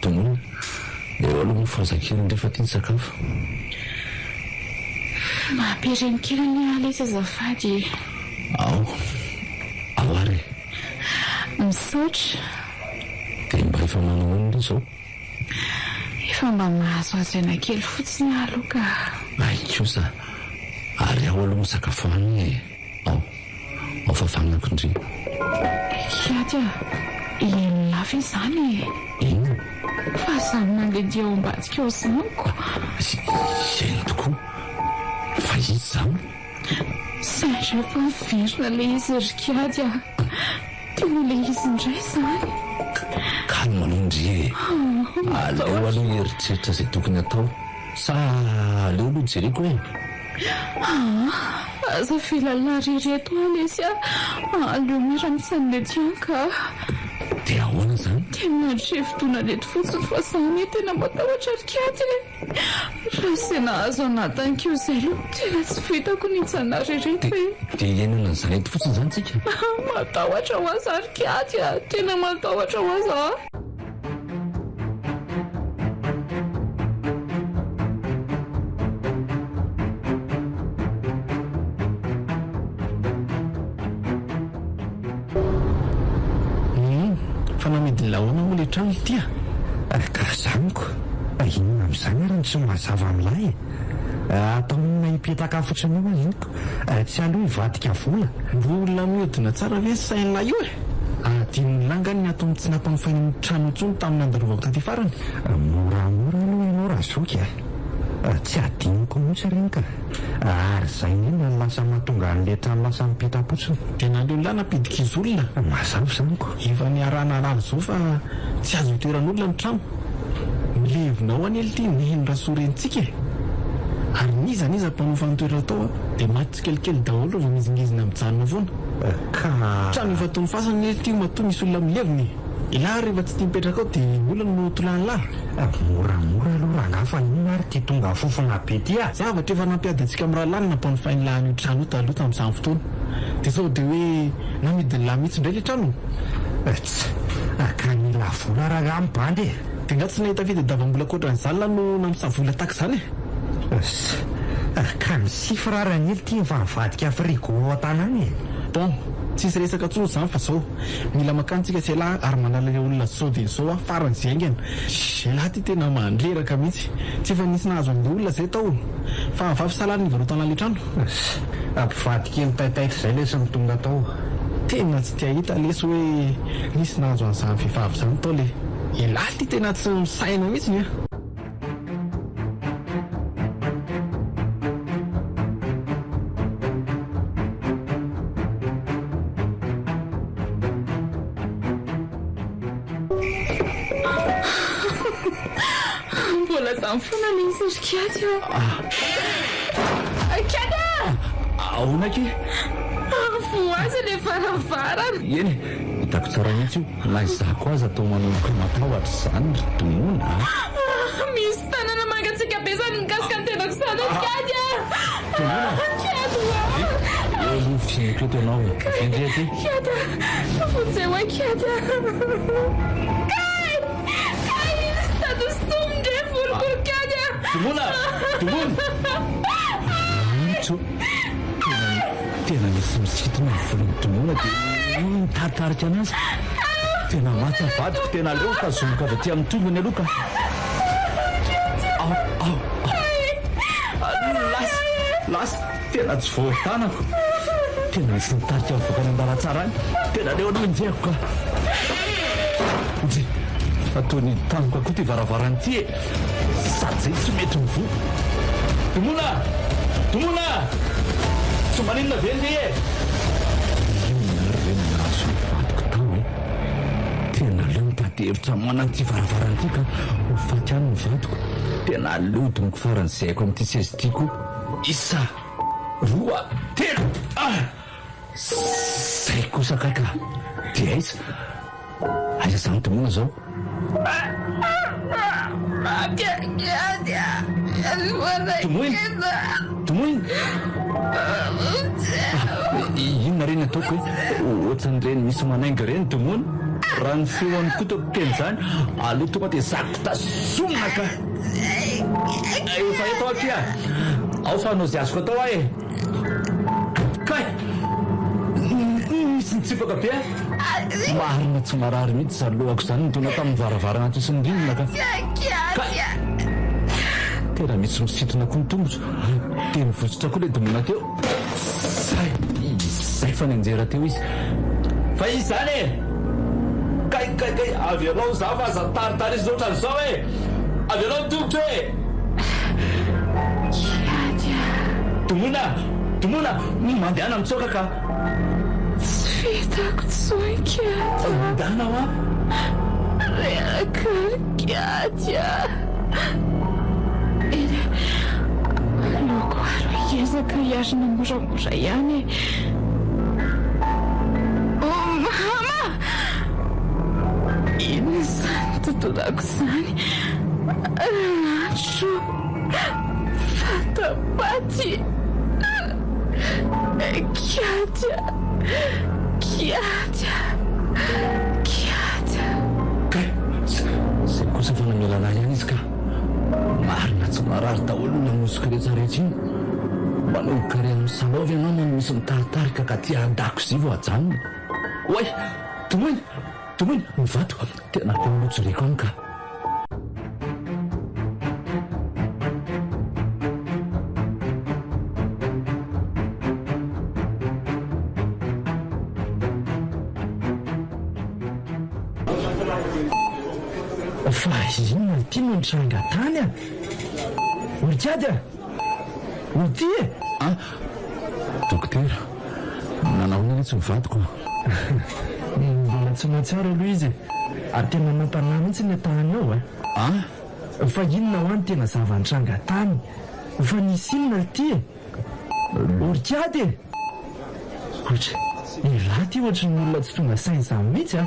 Tonona eo aloha mifazakely rehefa tia ny sakafo mahapereny kely ny alesy azafady ao ary misaotra dia mba efa manao ny zao efa mba mahazo azaina kely fotsiny aloka kosa ary ao aloha misakafo any ao fa fagnako indri kiady ino lafy izany ino fa samy mandedia ao ambadika ao zaniko zany tokoa fa izy zany sandra fa miverina le izy ry kiady tena le izy indray zany kalma aloha indri aleo aloha heritreritra zay tokony atao sa aleo aloha jereko hoe aza filalarireto alesy aleo miramitsany le tianka dia ahoana zany tena trefotona leto fotsiny fa zany tena matahotra ry kiady raha sena azo anatanykio zay aloha tena tsy vitako nitsana rereto e dia ienona n'izany eto fotsiny zany tsika matahotra ho aza ry kiady tena matahotra ho aza fa namedy lahoana moa le trano tya ka zaniko inona amin'izany arany tsy mahazava amin'ilay ataonina hipetraka fotsiny io iniko tsy aloha hivadika vola mbo olona mihodina tsara ve sain'lahy io e adin'ny langany ny atao tsy nampanofainy trano intsony tamin'ny andarovako taty farany moramora aloha ianao raha zoky tsy adiniko mihitsy reny ka ary zay nina ny lasa mahatonga an'le trano lasa mipetrapotsiny dia naleo lahy nampidika izy olona mazavo zaniko efa niarahana lala zao fa tsy azo hitoeran'olona ny trano milevinao anyely ty nihiny rasorentsika e ary nizaniza mpanofa nytoerana tao dia maty tsikelikely daholo va mizingizina mijanona foana ka trano efa taony fasany ely ty matoa misy olona mileviny ilahy rehefa tsy tia mipetraka ao dia olona no tolany lahy moramora aloha raha ngafa ino ary ty tonga fofona be ty zavatra efa nampiady antsika amin'ny raha lany nampanofainy lahany trano io taloha tamin'izany fotoana dia sao dia hoe namidiny lahy mihitsy indray le trano ka nila vola raha mibandy e dia nga tsy nahita fitadiavam-bola koatran'izany lahy no namisavola taka izany e ka ny sifra rany ely ty efa mivadika frigo ao an-tanany e bon tsisy resaka tsony zany fa zao mila makantsika sy lahy ary manala le olona zao dia zao farany zay aingana ze lahy ty tena mandreraka mihitsy tsy efa nisy nahazo an'le olona zay tao fa vavy salany nivarotana le trano ampivadika ny taitaitra zay lesy ny tonga tao tena tsy tia hita lesy hoe nisy nahazo an'izany vehivavy zany tao le ilahy ty tena tsy misaina mihitsy ny mbola zany foana le izy ry kiady kiady ahoana ke vo azy le varavarana eny hitako tsara mihitsy io na izako azy atao manomboka matahotra zany ry donona misy tanana mangatsika be zany mikasika ny tenako zany kiady kiady eo fiaiko eto ianao indrea ty kiady fotsay hoa kiady tadostomindre voloko kiady Maitso tena misy misitona ny volony donona dia mitaritarika anazy tena maty avadiko tena aleo ka zomoka avy aty amin'ny tongony aloha ka lasa tena tsy voatanako tena misy nitarika mivokany andala-tsara any tena leo aloha injehako ka je ataony taniko akoa ty varavarany ty e sady zay tsy mety mivo tomona tsy maninona veny e irenazo mivadiko tao e tena leo mitady hevitra manany ty varavarany ty ka hofaty any mivadiko tena aleodiniko faran'izay aiko amin'ity sezy tiako isa 2 3 zay kosa kaka dia aiza aiza zany tomona zao tomoiny inona reny ataoko hoe ohatsan'ireny misy manainga reny tomony raha ny feo any kotako teny zany aleo tonga dia zako tasomina ka efa eto akya ao fa anao zay azoko atao ah e kay misy nitsipaka be marina tsy marary mihitsy zalohako zany nitona tamin'ny varavarana ty sy ny rindrina ka tena misy misitona koa ny tongotra dia mivosotra koa le domina teo zay fa nanjera teo izy fa izy zany e kay avy anao za fa za taritary izy oatra n'izao e avy anao tongotra e tomona mandehana mitsoka ka tsy fitako tsoikiata danao a reakarikatya eny loko aro ezaka iarina moramora ihany mama iny zany tontolako zany ranatro fatapaty kiatya kay zay kosa fa namelana ihany izy ka marina tsy marary daholo namosika rehetrarehetra iny manomboka ry amin'ny salovy ianao no misy mitaritarika ka ty andako zy vo ajanona oay tomoiny mivato tena tolotso reko any ka fa inona ity no nitrangatany a olokady a oloty e dokotera nanahona le tsy mivadiko mbola tsy mahatsiaro aloha izy ary tena nampanahy mihitsy ny atahany ao fa inona ho any tena zava-nitrangatany fa nisy inona ity e olokady e ohatra iraha ty ohatra ny olona tsy tonga sainy zany mihitsy a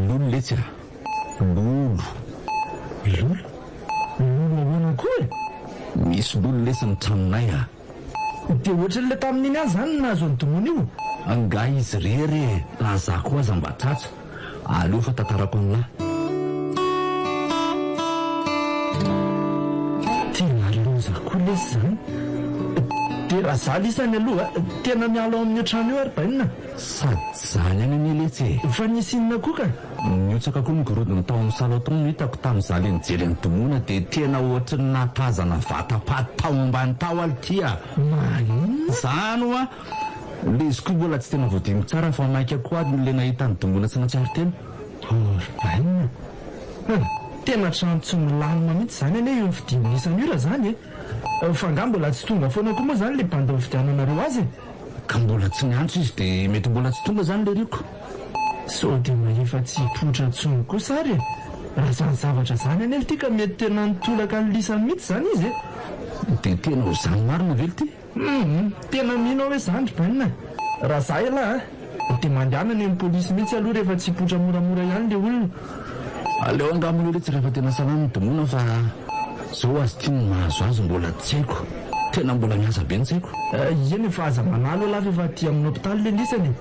lolo letsy a lolo ahoana koa e misy lolo lesy ny tranonay a dia ohatra nyle tamin'iny azy zany nahazo any tomony io anga izy rery raha za koa aza mba tratra aleo fa tantarako an'lahy tena loza koa lesy zany dia raha za lisany aloha tena mialo ao amin'ny otrano eo ary bainina sady zany any any letsy e fa nisy inona koa ka miotsaka koa migorodina tao amin'ny saloton no hitako tamin'iza le nijery ny domona dia tena ohatra ny natazana vatapaty tao ambany tao aly tya manina zany oa le izy koa mbola tsy tena voadimo tsara fa maika koa ady nle nahita ny domona sy natsary tena bainina tena trano tsy milamina mihitsy zany ane eo fidiminisanyora zany e fa nga mbola tsy tonga foana koa moa zany le banda fidiananareo azy ka mbola tsy niantso izy dia mety mbola tsy tonga zany le rioko sao dia maefa tsy hipotra ntsony koa sary e raha zany zavatra zany ane ty ka mety tena nitolaka ny lisany mihitsy zany izy e dia tena ho zany marina vely ty tena mino hoe zandry bainina raha za ela dia mandehana ny amin'ny polisy mihitsy aloha rehefa tsy hipotra moramora ihany le olona aleo angaminy letsy rehefa tena salamy domona fa zao azy tia ny mahazo azy mbola tsy haiko tena mbola miasa be ny tsy haiko eny efa aza manalo alafa efa ty amin'ny hopitaly le lisany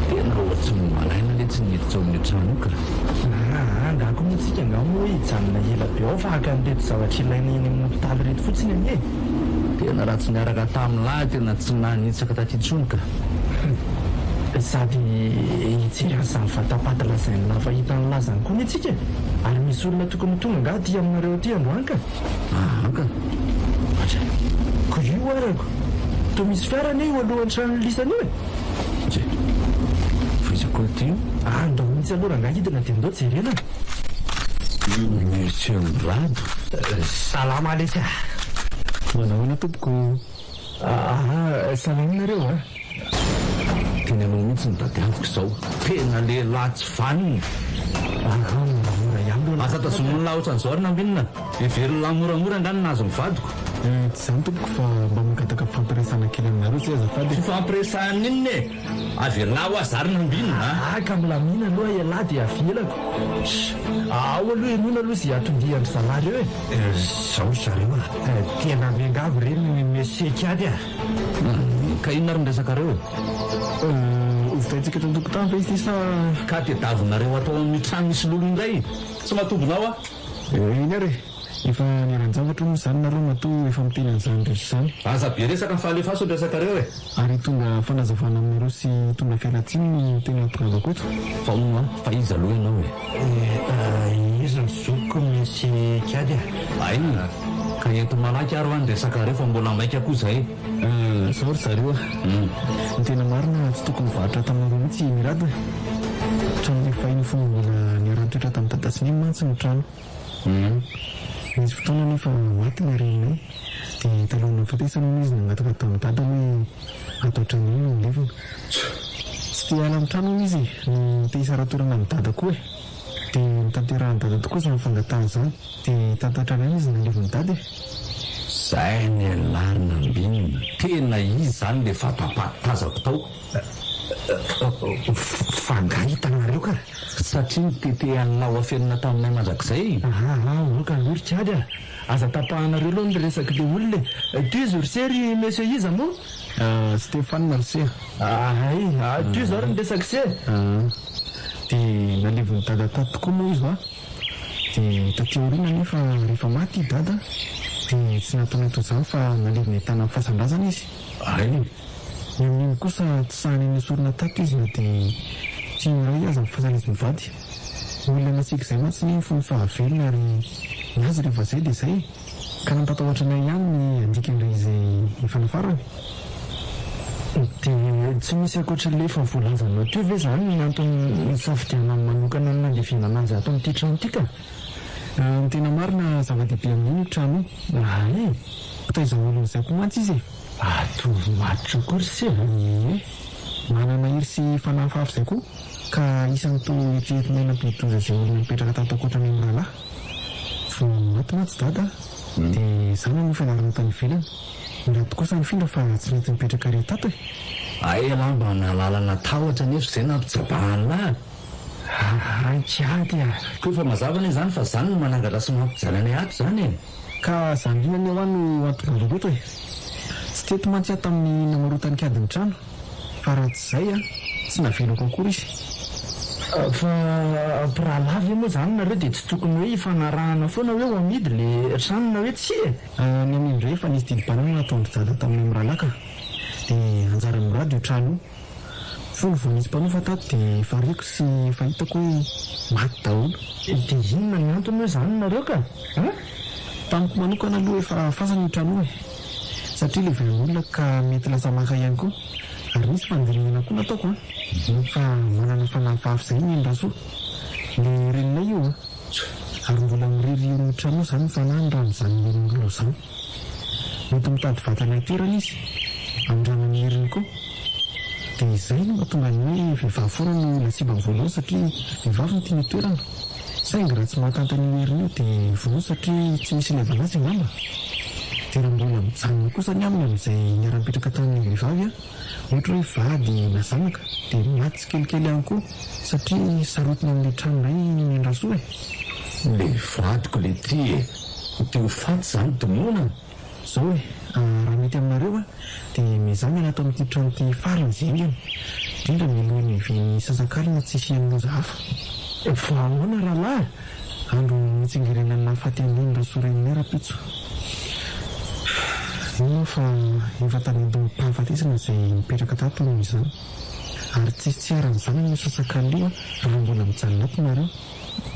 tena ohatsy malaina letsy niditra ao amin'ny trano io ka angako mihitsika angamo hoe hijanona ela be ao fa haka an'reto zavatra ilaina eny amin'ny hopitaly reto fotsiny anie tena raha tsy niaraka tamin'lahy tena tsy nanitsaka tatitsonka sady hijery azany vatapatalazainy nafahitany lazany koa ny atsika ary misy olona tokony tonga nga ty aminareo ty androany ka ka ko io arako to misy fiarany io alohan'ny trano lisany io e voizako ty ndo mitsy aloha raha nga hidina dia ndao jerena monsieur Brado salama lesy manahoana tompoko salaminareo teny anao mihitsy ny dadiaviko izao tena lehilahy tsy vaniny moramora ihany asa tazomolona ohatran'izao ary nambinina everina moramora ngany nazo mivadiko tsy zany tompoko fa mba mangataka fampiresana kely aminareo tsy azafady tsy fampiresana inny e averina ho azary nambinina ka milamina aloha ialahy dia avelako ao aloha enona aloha zay atondihan'ny salary eo zao zareo tena miangavo reny mesekady ka inona ary miresakareo ovitantsika tantokotany fa izy ty sa ka tedavonareo atao amin'ny trano misy lolo indray tsy matobonao iny ary efa niaran-javatra moa zany nareo mato efa miteny an'izany rehetra zany aza be resaka ny fahalefaso ny resakareo ary tonga fanazavana aminareo sy tonga fialatsiny no tena mpogavako eto fa ono fa izy aloha ianao izy ny zokiko mesekady ay ka ento malaky aro any resakareo fa mbola maika koa zay sao ry zareo ny tena marina tsy tokony mivarotra taminareo mihitsy mirady trano rehefa iny fomba mbola niaran-toetra tamin'ny dadasiny iny mantsy ny trano misy fotoana nefa maty narenay dia talohana fatesana izy nangataka tamin'ny dadany hoe ataotrany iny ny levina tsy te ala amin'ny trano izy te hisaratorana amin'ny dada koa dia nitanterahany dada tokoa zany fangatahany zany dia tantatrana iny izy naleviny dada zay ny alarina ambinina tena izy zany le fatapatazako tao fangahitanareo ka satria nitete an'nao afenina taminay mandrakizay oka loritsy ady aza tapahanareo aloha ny resaky le olona ty izy risery monsieur iza moa Stéphane Marcia ty zao ry ny resaky se dia naleviny dada tato tokoa moa izy dia tateorina nefa rehefa maty dada dia tsy nataona eto zany fa naleviny tana amin'ny fahasamrazana izy iny kosa tsy sahany eny sorona tato izy na dia tsy miray aza mifasana izy mivady olona nasiaka izay mantsy ny fony fahavelona ary nazy rehefa zay dia zay ka nampatahotra anay ihany ny andikandray izay efa nafarany dia tsy misy akoatra'le fa voalazanao teo ve zany ny antony safidiana manokana ny nandeviana anazy ato amin'ity trano ity ka ny tena marina zava-dehibe amin'iny trano taizan'olon'izay koa mantsy izy atovimatotra koa ry se manana hery sy fanafafy izay koa ka isan'ny to eritreretina nampidoza izay olona mipetraka tato akoatrany amin'ny rahalahy vo matymatsy dada dia zany no fianarana tany ivelany miraty kosa mifindra fa tsy nety mipetraka re tato ay lamba nalalana tahotra nefa zay nampijabahana kyady koa fa mazavana zany fa zany no manangatra sy mampijanany ato zany ka zanginany ao ano antongaloto tsy teto mantsy aho tamin'ny namarotany kadiny trano fa raha tsy zay tsy naveloko akory izy fa mpirahalavy moa zany nareo dia tsy tokony hoe hifanarahana foana hoe ho amidy le trano na hoe tsy ny amindray fa nisy didibanana nataondry jada tamin'ny miralaka dia anjara mirady io trano io fony vo nisy mpanofa tato dia fareko sy fahitako hoe maty daholo dia inona ny antony hoe zany nareo ka tamiko manokana aloha efa fasana io trano io satria le velan'olona ka mety lasa maka ihany koa ary misy fandirinana koa nataoko fa manana fanafafy izay ny endrasoa le reninay io ary mbola mirery io trano zany mifanany raha n'izany olombolo zany mety mitady vatana toerana izy amindranany heriny koa dia izay no mahatonga ny hoe vehivavy foana no lasivany voalohany satria vehivavy no tiany toerana saingy raha tsy mahakantany heriny io dia voalohany satria tsy misy ilevana azy angamba dia raha mbola mijanona kosa ny aminy amin'izay niara-mipetraka tamin'ny vehivavy ohatra hoe vady na zanaka dia maty tsy kelikely ihany koa satria sarotina amin'le trano ray ny andrasoa le vadiko le ty teo faty zany domona zao raha mety aminareo dia mizany anato amin'ity trano ty farany zay iany indrindra milohan'ny veny sasakalina tsy isian'loza hafa fa ahoana rahalahy andro mitsingerenana faty amin'iny rasoren'ny ara-pitso ino fa efa talento-pahafatesana izay mipetraka tato noho izany ary tsy aran'izany no sasakaloha raha mbola mijanonati nareo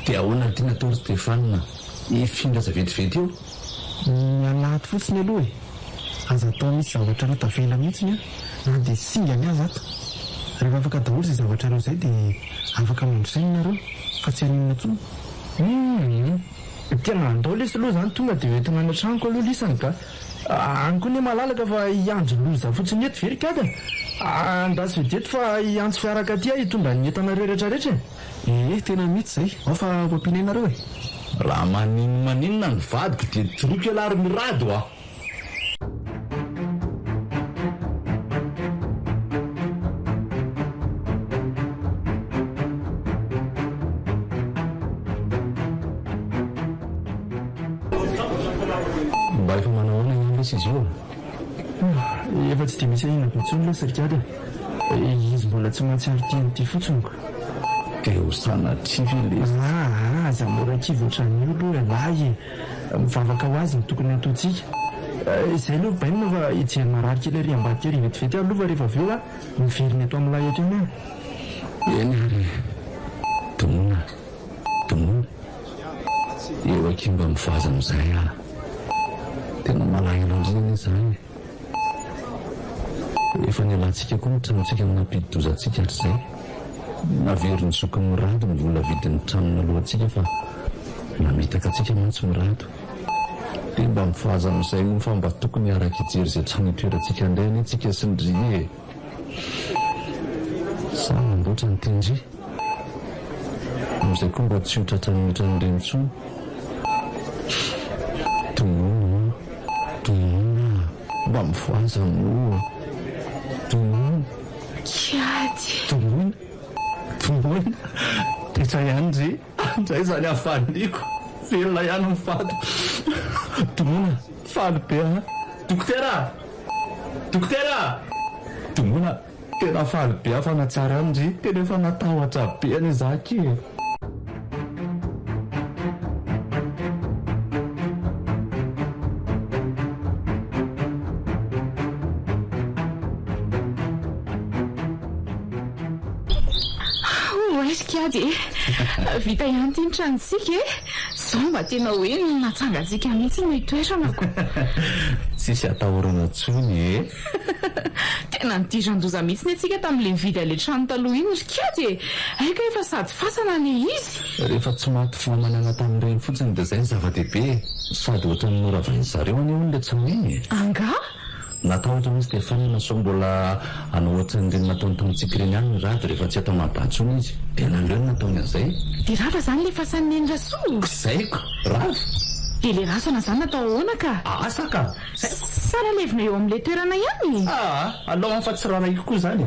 dia ahoana ty natao Stefana ifindra vetivety eo mialahaty fotsiny aloha aza atao misy zavatra reo tavela mihitsiny na dia singa ny azy ato rehefa afaka daholo izay zavatra reo izay dia afaka mandrisainy nareo fa tsy aninona tsony tena andao lesy aloha zany tonga dia hoentina any an-tranoko aloha lisany ka any koa ne malalaka fa hianjo loza fotsiny eto verikady andasy vedeto fa hianjo fiaraka aty hitonda ny entanareo rehetrarehetra tena mihitsy izay ao fa hoampianainareo raha maninona ny vadiko dia toroky alary mirado a mba efa manahoana ihany lesy izy io efa tsy dia misy ahinako intsony le sarikady izy mbola tsy mahatsiaro tianyity fotsiny dia ho sanatry le aza mora kivo ohatran'io aloha lahy mivavaka ho azy ny tokony ataontsika izay aloha bainina fa hijery marary kely ary ambadika ary vetivety aloha fa rehefa avy eo miveriny ato amin'ny lahy ato ina eny ary donona eo akimba mivaza amin'izay tena malahelo andriny izany efa nialantsika koa mitranontsika amina mpididozantsika atrzay naveriny zokony mirado ny vola vidin'ny tranona alohantsika fa namitaka atsika mantsy mirado dia mba mifahaza amin'izay mo fa mba tokony araka ijery izay trano itoerantsika indrainy itsika sy ndry sa mamboatra ny tendry amin'izay koa mba tsy hotratra mihitra n'ireny intsony tonona mba mifahaza mo tonona kiady tonona tetra ihany zy nzay zany afaliko velona ihany mifady tonona faly be dokotera tonona tena faly be afanatsara amzy tena efa natahotra be any zaky kiady vita ihany ty ny tranontsika zao mba tena hoe natsangatsika mihitsy no hitoetranako tsisy atahorana tsony tena nidirandoza mihitsy ny atsika tamin'le mividy ale trano taloha iny ry kiady aika efa sady fasana le izy rehefa tsy maty foamanana tamin'ireny fotsiny dia zay ny zava-dehibe sady ohatra ny moravany zareo any ony le trano iny anga natao ohatra misy Stefana so mbola anao ohatran'ireny nataony tamintsika ireny ihany ny rady rehefa tsy atao mahadatsony izy dia nandreo ny nataony an'izay dia rava zany le fasan'neny rasoa zaiko rava dia le rasana zany natao ahoana ka asaka sara levina eo amin'le toerana ihany alao amin'ny fa tsy raraiky koa zany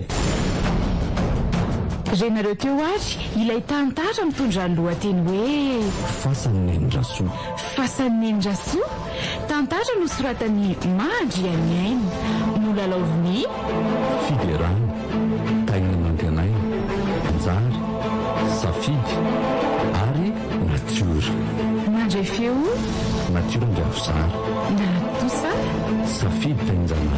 renareo teo ary ilay tantara mitondra ny lohateny hoe fasan'neny rasoa fasan'neny-drasoa tantara no soratany Mandriany aina no lalaoviny fiderana taina mandeanaina anjary safidy ary natiora mandray feo natiora ndray avozary natosa safidy tainjana